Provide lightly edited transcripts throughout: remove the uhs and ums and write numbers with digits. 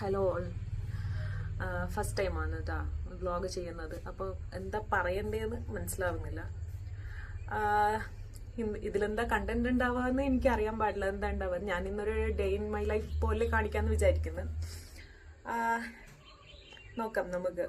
Hello all. First ടൈമാണ് കേട്ടോ vlog ചെയ്യുന്നത്. അപ്പോൾ എന്താ പറയണ്ടേന്ന് മനസ്സിലാവുന്നില്ല. ഇതിലെന്താ കണ്ടന്റ് ഉണ്ടാവുകയെന്ന് എനിക്കറിയാൻ പാടില്ല. എന്താ ഉണ്ടാവുക, ഞാൻ ഇന്നൊരു ഡേ ഇൻ മൈ ലൈഫ് പോലെ കാണിക്കാമെന്ന് വിചാരിക്കുന്നു. നോക്കാം നമുക്ക്.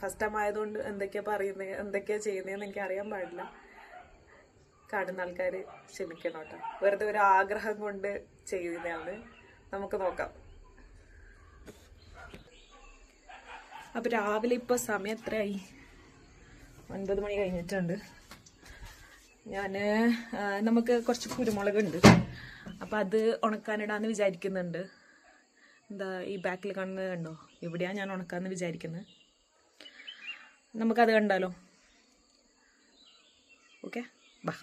ഫസ്റ്റ് ടൈം ആയതുകൊണ്ട് എന്തൊക്കെയാ പറയുന്നത്, എന്തൊക്കെയാ ചെയ്യുന്നതെന്ന് എനിക്ക് അറിയാൻ പാടില്ല. കാണുന്ന ആൾക്കാർ ക്ഷമിക്കണം കേട്ടോ. വെറുതെ ഒരു ആഗ്രഹം കൊണ്ട് ചെയ്യുന്നതാണ്. നമുക്ക് നോക്കാം. അപ്പം രാവിലെ ഇപ്പോൾ സമയം എത്രയായി? 9 മണി കഴിഞ്ഞിട്ടുണ്ട്. നമുക്ക് കുറച്ച് കുരുമുളകുണ്ട്, അപ്പം അത് ഉണക്കാനിടാന്ന് വിചാരിക്കുന്നുണ്ട്. എന്താ ഈ ബാക്കിൽ കാണുന്നത് കണ്ടോ? ഇവിടെയാണ് ഞാൻ ഉണക്കാന്ന് വിചാരിക്കുന്നത്. നമുക്കത് കണ്ടാലോ? ഓക്കെ, ബാ.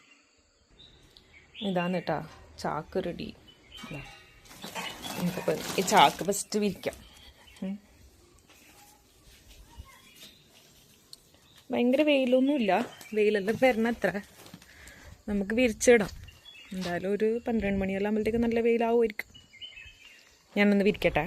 ഇതാന്ന് കേട്ടോ ചാക്ക് റെഡി. നമുക്കിപ്പോൾ ഈ ചാക്ക് ഫസ്റ്റ് വിരിക്കാം. ഭയങ്കര വെയിലൊന്നുമില്ല, വെയിലെല്ലാം വരണത്ര. നമുക്ക് വിരിച്ചിടാം. എന്തായാലും ഒരു 12 മണിയെല്ലാം ആകുമ്പോഴത്തേക്ക് നല്ല വെയിലാവുമായിരിക്കും. ഞാനൊന്ന് വിരിക്കട്ടെ.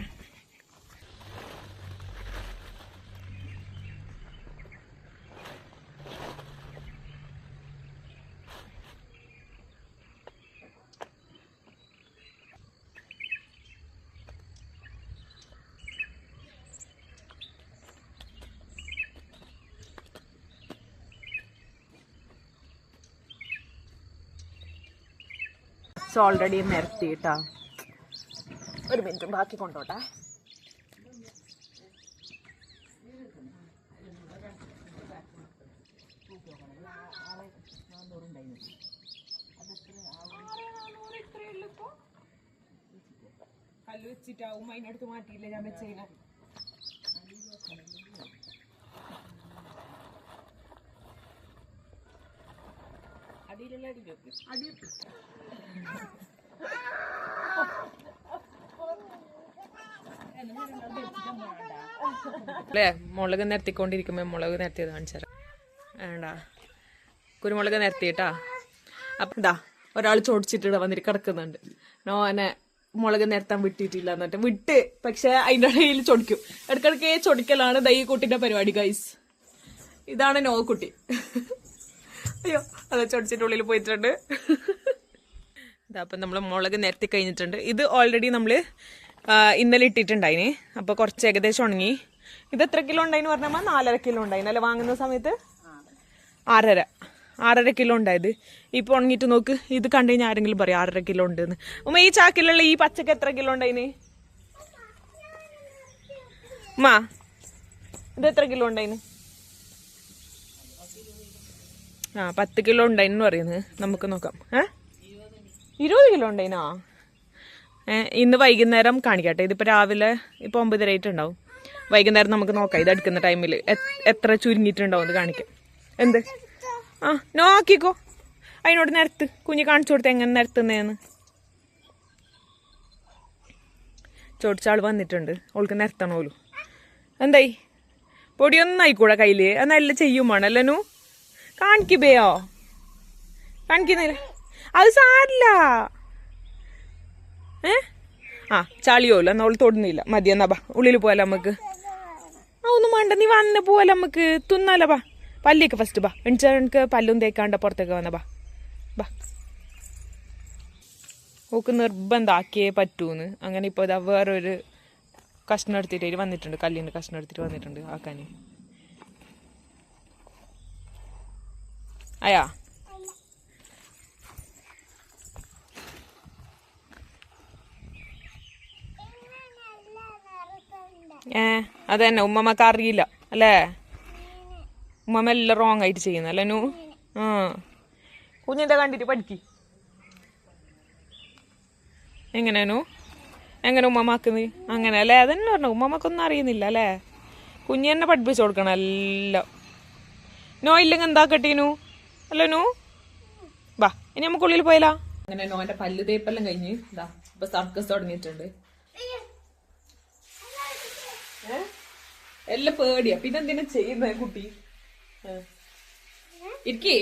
ഓൾറെഡി നിരത്തിയിട്ടാ. ഒരു മിനിറ്റ് ബാക്കി കൊണ്ടോട്ടെ. കല്ല് വെച്ചിട്ടാവും, അതിനടുത്ത് മാറ്റിയില്ല ഞാൻ വെച്ചതിന്. അടിയിലുള്ള അടി അല്ലേ? മുളക് നിരത്തിക്കൊണ്ടിരിക്കുമ്പോ മുളക് നിരത്തിയത് കാണിച്ചു തരാം. വേണ്ട, കുരുമുളക് നിരത്തിയിട്ടാ. അപ്പം ഇതാ ഒരാൾ ചോദിച്ചിട്ട് വന്നിട്ട് കിടക്കുന്നുണ്ട്. നോനെ മുളക് നിരത്താൻ വിട്ടിട്ടില്ല എന്നിട്ട് വിട്ട്, പക്ഷെ അതിൻ്റെ ഇടയിൽ ചൊടിക്കും. ഇടയ്ക്കിടയ്ക്ക് ചൊടിക്കലാണ് ദൈ കുട്ടിന്റെ പരിപാടി ഗൈസ്. ഇതാണ് നോ കുട്ടി. അയ്യോ, അത് ചൊടിച്ചിട്ടുള്ളിൽ പോയിട്ടുണ്ട്. അപ്പം നമ്മൾ മുളക് നിരത്തി കഴിഞ്ഞിട്ടുണ്ട്. ഇത് ഓൾറെഡി നമ്മൾ ഇന്നലെ ഇട്ടിട്ടുണ്ടായിന്. അപ്പോൾ കുറച്ച് ഏകദേശം ഉണങ്ങി. ഇത് എത്ര കിലോ ഉണ്ടായിന്ന് പറഞ്ഞാൽ 4.5 കിലോ ഉണ്ടായിന് അല്ലേ വാങ്ങുന്ന സമയത്ത്? 6.5 കിലോ ഉണ്ടായത്. ഇപ്പോൾ ഉണങ്ങിയിട്ട് നോക്ക്. ഇത് കണ്ടു കഴിഞ്ഞാൽ ആരെങ്കിലും പറയും 6.5 കിലോ ഉണ്ടെന്ന്. ഉമ്മ ഈ ചാക്കിലുള്ള ഈ പച്ചക്ക് എത്ര കിലോ ഉണ്ടായിന്? ഉമ്മ ഇത് എത്ര കിലോ ഉണ്ടായിന്? 10 കിലോ ഉണ്ടായിന്ന് പറയുന്നത്. നമുക്ക് നോക്കാം. 20 കിലോ ഉണ്ടായിനാ? ഇന്ന് വൈകുന്നേരം കാണിക്കട്ടെ. ഇതിപ്പോൾ രാവിലെ ഇപ്പോൾ 9:30 ഉണ്ടാവും. വൈകുന്നേരം നമുക്ക് നോക്കാം. ഇത് എടുക്കുന്ന ടൈമിൽ എത്ര ചുരുങ്ങിയിട്ടുണ്ടാവും എന്ന് കാണിക്കാം. എന്ത് നോക്കിക്കോ. അതിനോട് നിരത്ത് കുഞ്ഞ് കാണിച്ചു കൊടുത്ത് എങ്ങനെ നിരത്തുന്നതെന്ന്. ചോദിച്ചാൾ വന്നിട്ടുണ്ട്. അവൾക്ക് നിരത്തണോലു. എന്തായി പൊടിയൊന്നും ആയിക്കൂടെ കയ്യിൽ? എന്നെല്ലാം ചെയ്യും വേണല്ലോ. കാണിക്കുബേയോ? കാണിക്കുന്നില്ല. അത് സാരില്ല. ചളിയോല്ലോ, എന്നാ അവൾ തൊടുന്നില്ല. മതി, എന്നാ ബാ ഉള്ളിൽ പോയാലോ നമുക്ക്. ഒന്നും വേണ്ട, നീ വന്ന് പോവാലോ നമുക്ക്. തിന്നാലോ, ബാ. പല്ലിയൊക്കെ ഫസ്റ്റ് ബാ. എനിക്ക് പല്ലും തേക്കാണ്ട പുറത്തേക്ക് വന്ന ബാ. ഓക്ക് നിർബന്ധമാക്കിയേ പറ്റൂന്ന്. അങ്ങനെ ഇപ്പോൾ ഇതാ വേറൊരു കഷ്ണം എടുത്തിട്ട് വന്നിട്ടുണ്ട്. കല്ലിൻ്റെ കഷ്ണം എടുത്തിട്ട് വന്നിട്ടുണ്ട് ആക്കാൻ. അയാ അതന്നെ ഉമ്മമ്മക്ക് അറിയില്ല അല്ലേ? ഉമ്മമ്മ എല്ലാം റോങ് ആയിട്ട് ചെയ്യുന്നല്ലേ നു? കുഞ്ഞിന്റെ കണ്ടിട്ട് പഠിക്ക്. എങ്ങനെയാനു? എങ്ങനെ ഉമ്മമാക്കുന്നത്? അങ്ങനെ അല്ലേ? അതന്നെ പറഞ്ഞു. ഉമ്മമ്മക്കൊന്നും അറിയുന്നില്ല അല്ലേ? കുഞ്ഞ് തന്നെ പഠിപ്പിച്ചു കൊടുക്കണം എല്ലാം. നോ ഇല്ലെങ്കിൽ എന്താക്കട്ടീനു അല്ലേ നു? ബാ, ഇനി നമുക്ക് ഉള്ളിൽ പോയാലോ. അങ്ങനെ നോന്റെ പല്ല് തേപ്പെല്ലാം കഴിഞ്ഞ് ഇതാ ഇപ്പൊ സർക്കസ് തുടങ്ങിയിട്ടുണ്ട്. എല്ലാം പേടിയാ. പിന്നെന്തിനാ ചെയ്യുന്ന കുട്ടി? ഇരിക്കേ.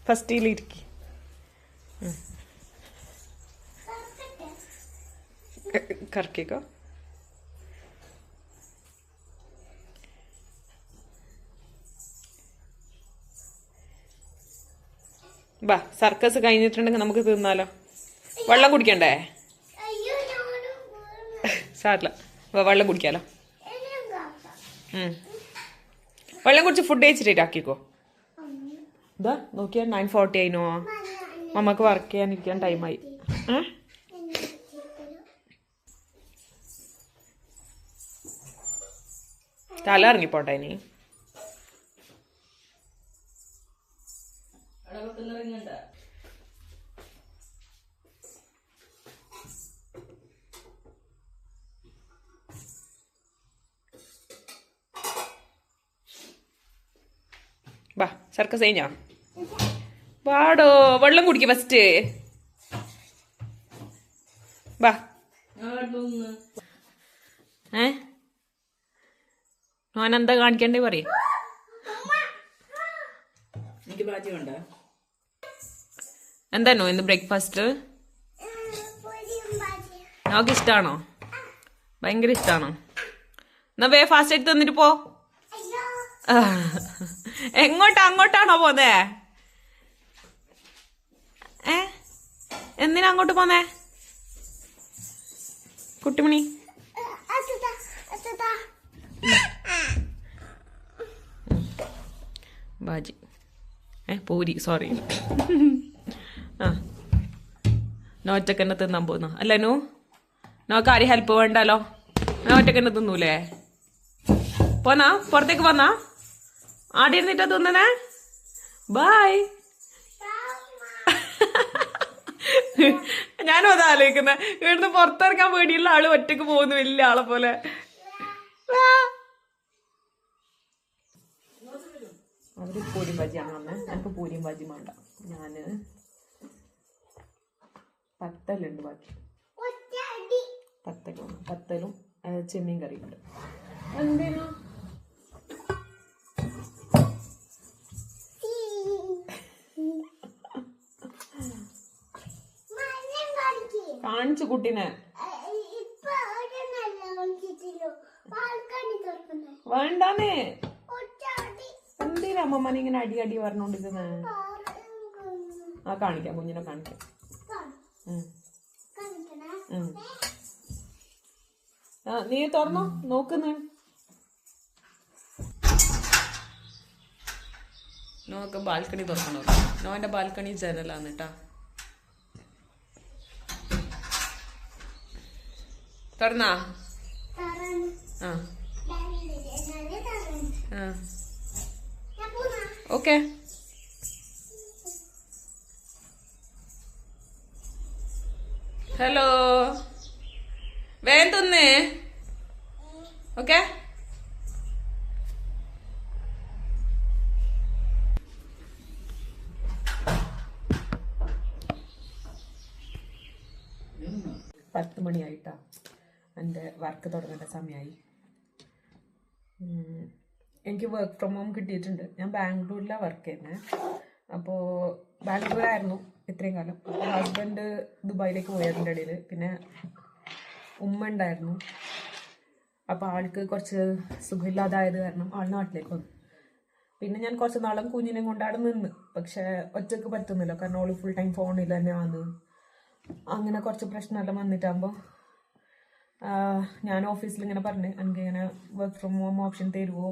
ഫസ്റ്റിലിരിക്കും. കറക്കിക്കോ. വാ, സർക്കസ് കഴിഞ്ഞിട്ടുണ്ടെങ്കിൽ നമുക്ക് തിന്നാലോ. വെള്ളം കുടിക്കണ്ടേ? സാറില്ല, വെള്ളം കുടിക്കാലോ. വെള്ളം കുടിച്ച് ഫുഡ് കഴിച്ചിട്ടേ ആക്കിക്കോ. ഇതാ നോക്കിയാ 9:40 ആയിനോ. മമ്മക്ക് വർക്ക് ചെയ്യാനിരിക്കാൻ ടൈമായി. തല ഇറങ്ങിപ്പോട്ടെ ഇനി. വാ, സർക്കസ് കഴിഞ്ഞോ? വാടോ, വെള്ളം കുടിക്ക ഫസ്റ്റ്. വാ. ഞാൻ എന്താ കാണിക്കണ്ടേ പറയും. എന്താണോ ഇന്ന് ബ്രേക്ക്ഫാസ്റ്റ്? നമുക്ക് ഇഷ്ടാണോ? ഭയങ്കര ഇഷ്ടാണോ? എന്നാ വേ ഫാസ്റ്റ് ആയിട്ട് തന്നിട്ട് പോ. അങ്ങോട്ടാണോ പോന്നേ? എന്തിനാ അങ്ങോട്ട് പോന്നേ കുട്ടിമണി? ബാജി പൂരി, സോറി. ഞാൻ ഒറ്റക്ക് തന്നെ തിന്നാൻ പോന്ന അല്ലേ? നോക്ക് ആരും ഹെൽപ്പ് വേണ്ടല്ലോ. ഞാൻ ഒറ്റക്ക് തന്നെ തിന്നൂലേ? പോന്നാ, പുറത്തേക്ക് പോന്നാ. ആടെ ഇരുന്നിട്ടാ തിന്നണേ. ബായ്. ഞാനും അതാ ആലോചിക്കുന്നത്. ഇവിടുന്ന് പുറത്തിറങ്ങാൻ പേടിയുള്ള ആള് ഒറ്റക്ക് പോകുന്നു, വലിയ ആളെ പോലെ. അവര് പൂരിയും ബജിയാണ് വന്നേ. എനിക്ക് പൂരിയും ബജിയും വേണ്ട. ഞാന് പത്തലുണ്ട് ബാക്കി. പത്തലും ചെമ്മീൻ കറിയുണ്ട്. എന്തിനാ കാണിച്ചു കുട്ടീനെ? വേണ്ടാന്നേ. എന്തിനാ അമ്മമ്മനെ ഇങ്ങനെ അടി പറഞ്ഞോണ്ടിരിക്കുന്നേ? ആ കാണിക്കാം, കുഞ്ഞിനെ കാണിക്കാം. നീ തുറന്നോ, നോക്കുന്നു. നോക്ക് ബാൽക്കണി തുറക്കണോ? നോന്റെ ബാൽക്കണി ജനലാന്ന് കേട്ടാ. തുറന്നാ? ഓക്കെ. ഹലോ, വേഗം തിന്നേ. ഓക്കെ. പത്ത് മണിയായിട്ടാ. എൻ്റെ വർക്ക് തുടങ്ങേണ്ട സമയമായി. എനിക്ക് വർക്ക് ഫ്രം ഹോം കിട്ടിയിട്ടുണ്ട്. ഞാൻ ബാംഗ്ലൂരിലാണ് വർക്ക് ചെയ്യുന്നത്. അപ്പോൾ ബാംഗ്ലൂരായിരുന്നു ഇത്രയും കാലം. ഹസ്ബൻഡ് ദുബായിലേക്ക് പോയതിൻ്റെ ഇടയിൽ പിന്നെ ഉമ്മ ഉണ്ടായിരുന്നു. അപ്പോൾ ആൾക്ക് കുറച്ച് സുഖമില്ലാതായത് കാരണം ആൾ നാട്ടിലേക്ക് വന്നു. പിന്നെ ഞാൻ കുറച്ച് നാളും കുഞ്ഞിനെ കൊണ്ടാടെ നിന്ന്. പക്ഷെ ഒറ്റക്ക് പറ്റുന്നില്ല, കാരണം ഓള് ഫുൾ ടൈം ഫോണിൽ തന്നെയാണ്. അങ്ങനെ കുറച്ച് പ്രശ്നമെല്ലാം വന്നിട്ടാകുമ്പോൾ ഞാൻ ഓഫീസിൽ ഇങ്ങനെ പറഞ്ഞു, എനിക്ക് ഇങ്ങനെ വർക്ക് ഫ്രം ഹോം ഓപ്ഷൻ തരുമോ,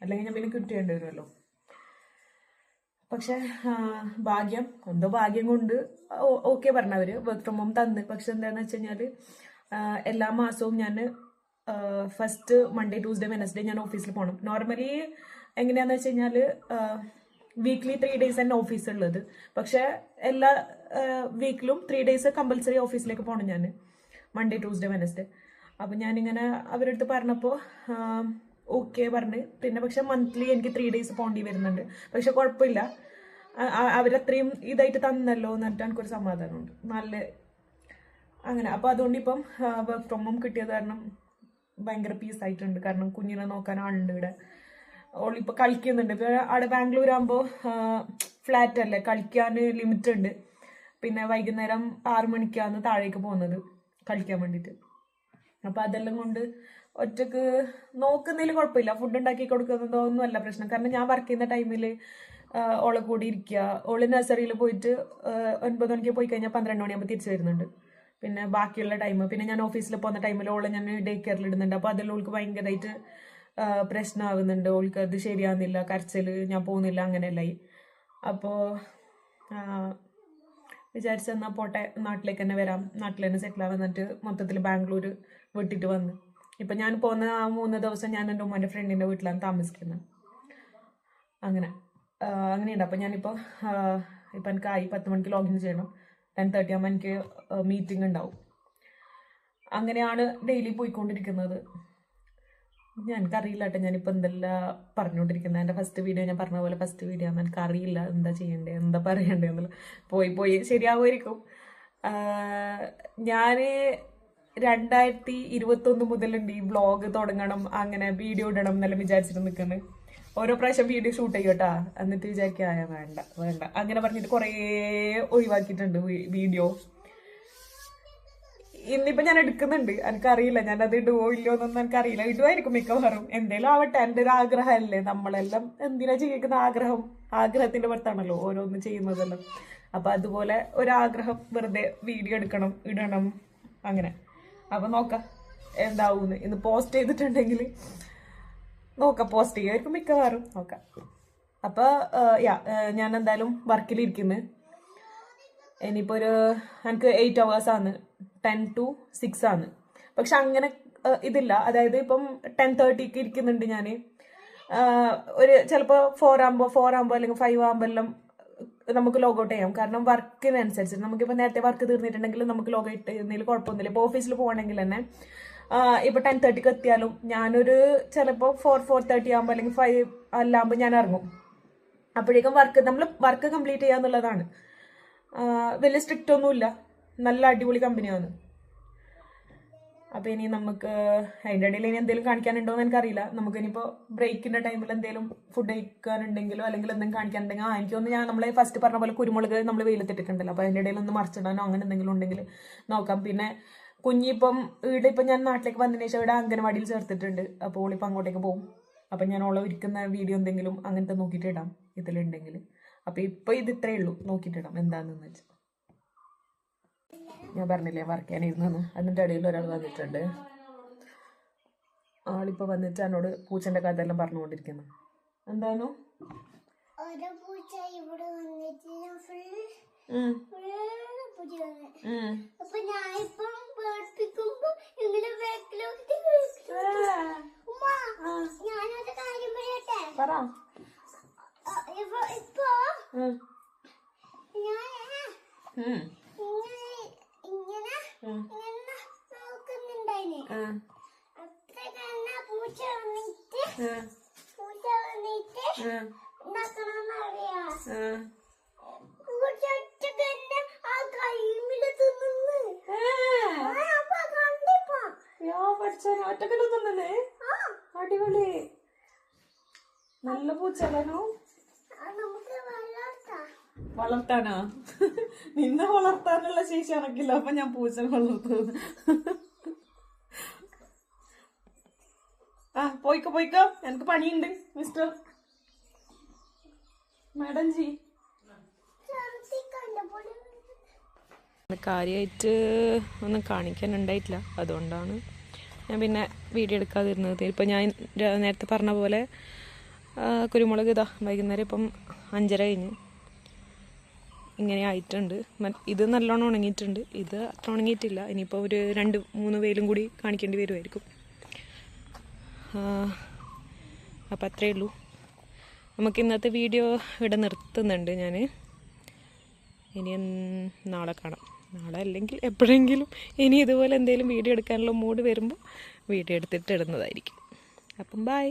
അല്ലെങ്കിൽ ഞാൻ പിന്നെ കിട്ടേണ്ടി വരുമല്ലോ. പക്ഷെ എന്തോ ഭാഗ്യം കൊണ്ട് ഓക്കെ പറഞ്ഞവർ വർക്ക് ഫ്രം ഹോം തന്ന്. പക്ഷെ എന്താണെന്ന് വെച്ച് കഴിഞ്ഞാൽ എല്ലാ മാസവും ഞാൻ ഫസ്റ്റ് മൺഡേ ട്യൂസ്ഡേ വെനസ്ഡേ ഞാൻ ഓഫീസിൽ പോകണം. നോർമലി എങ്ങനെയാണെന്ന് വെച്ച് കഴിഞ്ഞാൽ വീക്ക്ലി 3 days തന്നെ ഓഫീസ് ഉള്ളത്. പക്ഷെ എല്ലാ വീക്കിലും 3 days കമ്പൽസറി ഓഫീസിലേക്ക് പോകണം ഞാൻ, മൺഡേ ട്യൂസ്ഡേ വെനസ്ഡേ. അപ്പം ഞാനിങ്ങനെ അവരുടെ അടുത്ത് പറഞ്ഞപ്പോൾ ഓക്കെ പറഞ്ഞ്. പിന്നെ പക്ഷെ മന്ത്ലി എനിക്ക് 3 days പോകേണ്ടി വരുന്നുണ്ട്. പക്ഷെ കുഴപ്പമില്ല, അവരത്രയും ഇതായിട്ട് തന്നല്ലോ എന്ന് പറഞ്ഞിട്ട് എനിക്കൊരു സമാധാനമുണ്ട്. നല്ല അങ്ങനെ. അപ്പോൾ അതുകൊണ്ട് ഇപ്പം വർക്ക് ഫ്രം ഹോം കിട്ടിയത് കാരണം ഭയങ്കര പീസായിട്ടുണ്ട്. കാരണം കുഞ്ഞിനെ നോക്കാൻ ആളുണ്ട് ഇവിടെ. ഓളിപ്പോൾ കളിക്കുന്നുണ്ട്. ഇപ്പോൾ അവിടെ ബാംഗ്ലൂർ ആകുമ്പോൾ ഫ്ലാറ്റ് അല്ലേ, കളിക്കാൻ ലിമിറ്റ് ഉണ്ട്. പിന്നെ വൈകുന്നേരം 6 മണിക്കാണ് താഴേക്ക് പോകുന്നത് കളിക്കാൻ വേണ്ടിയിട്ട്. അപ്പം അതെല്ലാം കൊണ്ട് ഒറ്റക്ക് നോക്കുന്നതിൽ കുഴപ്പമില്ല. ഫുഡ് ഉണ്ടാക്കി കൊടുക്കുന്നതൊന്നും അല്ല പ്രശ്നം. കാരണം ഞാൻ വർക്ക് ചെയ്യുന്ന ടൈമിൽ ഓളെ കൂടി ഇരിക്കുക. ഓള് നഴ്സറിയിൽ പോയിട്ട് 9 മണിക്ക് പോയി കഴിഞ്ഞാൽ 12 മണിയാകുമ്പോൾ തിരിച്ചു വരുന്നുണ്ട്. പിന്നെ ബാക്കിയുള്ള ടൈം പിന്നെ ഞാൻ ഓഫീസിൽ പോകുന്ന ടൈമിൽ ഓളെ ഞാൻ ഡേ കെയറിൽ ഇടുന്നുണ്ട്. അപ്പോൾ അതെല്ലാം ഓൾക്ക് ഭയങ്കരമായിട്ട് പ്രശ്നമാവുന്നുണ്ട്. ഓൾക്ക് അത് ശരിയാവുന്നില്ല, കരച്ചിൽ, ഞാൻ പോകുന്നില്ല, അങ്ങനെയല്ലായി. അപ്പോൾ വിചാരിച്ചെന്നാൽ പോട്ടെ, നാട്ടിലേക്ക് തന്നെ വരാം, നാട്ടിൽ തന്നെ സെറ്റിൽ ആവാൻ. എന്നിട്ട് മൊത്തത്തിൽ ബാംഗ്ലൂർ വിട്ടിട്ട് വന്ന് ഇപ്പം ഞാൻ പോകുന്ന ആ 3 ദിവസം ഞാൻ എൻ്റെ ഉമ്മാൻ്റെ ഫ്രണ്ടിൻ്റെ വീട്ടിലാണ് താമസിക്കുന്നത്. അങ്ങനെയുണ്ട്. അപ്പം ഞാനിപ്പോൾ ഇപ്പം എനിക്കായി 10 മണിക്ക് ലോഗിൻ ചെയ്യണം. 10:30 ആകുമ്പോൾ എനിക്ക് മീറ്റിംഗ് ഉണ്ടാവും. അങ്ങനെയാണ് ഡെയിലി പോയിക്കൊണ്ടിരിക്കുന്നത്. എനിക്കറിയില്ല കേട്ടോ ഞാനിപ്പോൾ എന്തെല്ലാം പറഞ്ഞുകൊണ്ടിരിക്കുന്നത്. എൻ്റെ ഫസ്റ്റ് വീഡിയോ ഞാൻ പറഞ്ഞ പോലെ ഫസ്റ്റ് വീഡിയോ ആണ്. എനിക്കറിയില്ല എന്താ ചെയ്യേണ്ടത്, എന്താ പറയണ്ടേ എന്നുള്ള. പോയി ശരിയാവുമായിരിക്കും. ഞാൻ 2021 മുതലുണ്ട് ഈ വ്ളോഗ് തുടങ്ങണം, അങ്ങനെ വീഡിയോ ഇടണം എന്നെല്ലാം വിചാരിച്ചിട്ട് നിൽക്കുന്നത്. ഓരോ പ്രാവശ്യം വീഡിയോ ഷൂട്ട് ചെയ്യോട്ടാ, എന്നിട്ട് വിചാരിക്കുക വേണ്ട അങ്ങനെ പറഞ്ഞിട്ട് കുറേ ഒഴിവാക്കിയിട്ടുണ്ട് വീഡിയോ. ഇന്നിപ്പോൾ ഞാൻ എടുക്കുന്നുണ്ട്, എനിക്കറിയില്ല ഞാനത് ഇടുവോ ഇല്ലയോ എന്നൊന്നും എനിക്കറിയില്ല. ഇടുമായിരിക്കും മിക്കവാറും. എന്തേലും ആവട്ടെ, എൻ്റെ ഒരു ആഗ്രഹമല്ലേ. നമ്മളെല്ലാം എന്തിനാ ജീവിക്കുന്ന ആഗ്രഹത്തിൻ്റെ പുറത്താണല്ലോ ഓരോന്ന് ചെയ്യുന്നതെല്ലാം. അപ്പം അതുപോലെ ഒരാഗ്രഹം, വെറുതെ വീഡിയോ എടുക്കണം, ഇടണം, അങ്ങനെ. അപ്പം നോക്കാം എന്താവൂന്ന്. ഇന്ന് പോസ്റ്റ് ചെയ്തിട്ടുണ്ടെങ്കിൽ നോക്കാം, പോസ്റ്റ് ചെയ്യുമായിരിക്കും മിക്കവാറും, നോക്കാം. അപ്പോൾ ഞാൻ എന്തായാലും വർക്കിലിരിക്കുന്നു. ഇനിയിപ്പോൾ എനിക്ക് 8 hours ആണ്, 10 to 6 ആണ്. പക്ഷെ അങ്ങനെ ഇതില്ല. അതായത് ഇപ്പം 10:30ക്ക് ഇരിക്കുന്നുണ്ട് ഞാൻ. ഒരു ചിലപ്പോൾ 4 ആകുമ്പോൾ അല്ലെങ്കിൽ 5 ആകുമ്പോൾ എല്ലാം നമുക്ക് ലോഗൗട്ട് ചെയ്യാം. കാരണം വർക്കിനനുസരിച്ച് നമുക്കിപ്പോൾ നേരത്തെ വർക്ക് തീർന്നിട്ടുണ്ടെങ്കിൽ നമുക്ക് ലോഗൗട്ട് ചെയ്യുന്നതിൽ കുഴപ്പമൊന്നുമില്ല. ഇപ്പോൾ ഓഫീസിൽ പോകണമെങ്കിൽ തന്നെ ഇപ്പോൾ 10:30ക്ക് എത്തിയാലും ഞാനൊരു ചിലപ്പോൾ 4:30 ആകുമ്പോൾ അല്ലെങ്കിൽ 5 അല്ലാകുമ്പോൾ ഞാൻ ഇറങ്ങും. അപ്പോഴേക്കും നമ്മൾ വർക്ക് കംപ്ലീറ്റ് ചെയ്യാന്നുള്ളതാണ്. വലിയ സ്ട്രിക്റ്റ് ഒന്നുമില്ല, നല്ല അടിപൊളി കമ്പനിയാണ്. അപ്പോൾ ഇനി നമുക്ക് അതിൻ്റെ ഇടയിൽ ഇനി എന്തെങ്കിലും കാണിക്കാനുണ്ടോ എന്ന് എനിക്കറിയില്ല. നമുക്കിനിപ്പോൾ ബ്രേക്കിൻ്റെ ടൈമിൽ എന്തെങ്കിലും ഫുഡ് കഴിക്കാനുണ്ടെങ്കിലോ അല്ലെങ്കിൽ എന്തെങ്കിലും കാണിക്കാനുണ്ടെങ്കിൽ എനിക്കൊന്ന് ഞാൻ നമ്മളെ ഫസ്റ്റ് പറഞ്ഞ പോലെ കുരുമുളക് നമ്മൾ വെയിലത്തിട്ടിട്ടുണ്ടല്ലോ, അപ്പോൾ അതിൻ്റെ ഇടയിൽ ഒന്ന് മറിച്ചിടാനോ അങ്ങനെ എന്തെങ്കിലും ഉണ്ടെങ്കിൽ നോക്കാം. പിന്നെ കുഞ്ഞിപ്പം ഇപ്പം ഞാൻ നാട്ടിലേക്ക് വന്നതിന് ശേഷം ഇവിടെ അംഗനവാടിയിൽ ചേർത്തിട്ടുണ്ട്. അപ്പോൾ ഓളിപ്പോൾ അങ്ങോട്ടേക്ക് പോകും. അപ്പം ഞാൻ ഓളെ ഇരിക്കുന്ന വീഡിയോ എന്തെങ്കിലും അങ്ങനത്തെ നോക്കിയിട്ട് ഇടാം ഇതിലുണ്ടെങ്കിൽ. അപ്പോൾ ഇപ്പോൾ ഇത് ഇത്രയേ ഉള്ളൂ, നോക്കിയിട്ടിടാം എന്താണെന്ന് വെച്ചാൽ. ഞാൻ പറഞ്ഞില്ലേ വർക്ക് ചെയ്യാനിരുന്നു. അതിൻ്റെ ഇടയിൽ ഒരാൾ വന്നിട്ടുണ്ട്. ആളിപ്പോൾ വന്നിട്ട് എന്നോട് പൂച്ചൻ്റെ കഥ എല്ലാം പറഞ്ഞുകൊണ്ടിരിക്കുന്നു. എന്താണോ പറ. ഒറ്റക്കല്ലോ തിന്നേ, അടിപൊളി, നല്ല പൂച്ചല്ലോ. വളർത്താനാ? നിന്നെ വളർത്താനുള്ള ശേഷി അനക്കില്ല, അപ്പൊ ഞാൻ പൂച്ചനെ വളർത്തുന്നത്. പോയിക്കോ, എനിക്ക് പണിയുണ്ട് മിസ്റ്റർ മാഡം ജി. കാര്യമായിട്ട് ഒന്നും കാണിക്കാനുണ്ടായിട്ടില്ല, അതുകൊണ്ടാണ് ഞാൻ പിന്നെ വീഡിയോ എടുക്കാതിരുന്നത്. ഇപ്പം ഞാൻ നേരത്തെ പറഞ്ഞ പോലെ കുരുമുളക് ഇതാ വൈകുന്നേരം ഇപ്പം 5:30 കഴിഞ്ഞ് ഇങ്ങനെ ആയിട്ടുണ്ട്. ഇത് നല്ലോണം ഉണങ്ങിയിട്ടുണ്ട്, ഇത് അത്ര ഉണങ്ങിയിട്ടില്ല. ഇനിയിപ്പോൾ ഒരു 2-3 വെയിലും കൂടി കാണിക്കേണ്ടി വരുമായിരിക്കും. അപ്പം അത്രയേ ഉള്ളൂ. നമുക്ക് ഇന്നത്തെ വീഡിയോ ഇവിടെ നിർത്തുന്നുണ്ട് ഞാൻ. ഇനി നാളെ കാണാം. നാളെ അല്ലെങ്കിൽ എപ്പോഴെങ്കിലും ഇനി ഇതുപോലെ എന്തെങ്കിലും വീഡിയോ എടുക്കാനുള്ള മൂഡ് വരുമ്പോൾ വീഡിയോ എടുത്തിട്ട് ഇടുന്നതായിരിക്കും. അപ്പം ബൈ.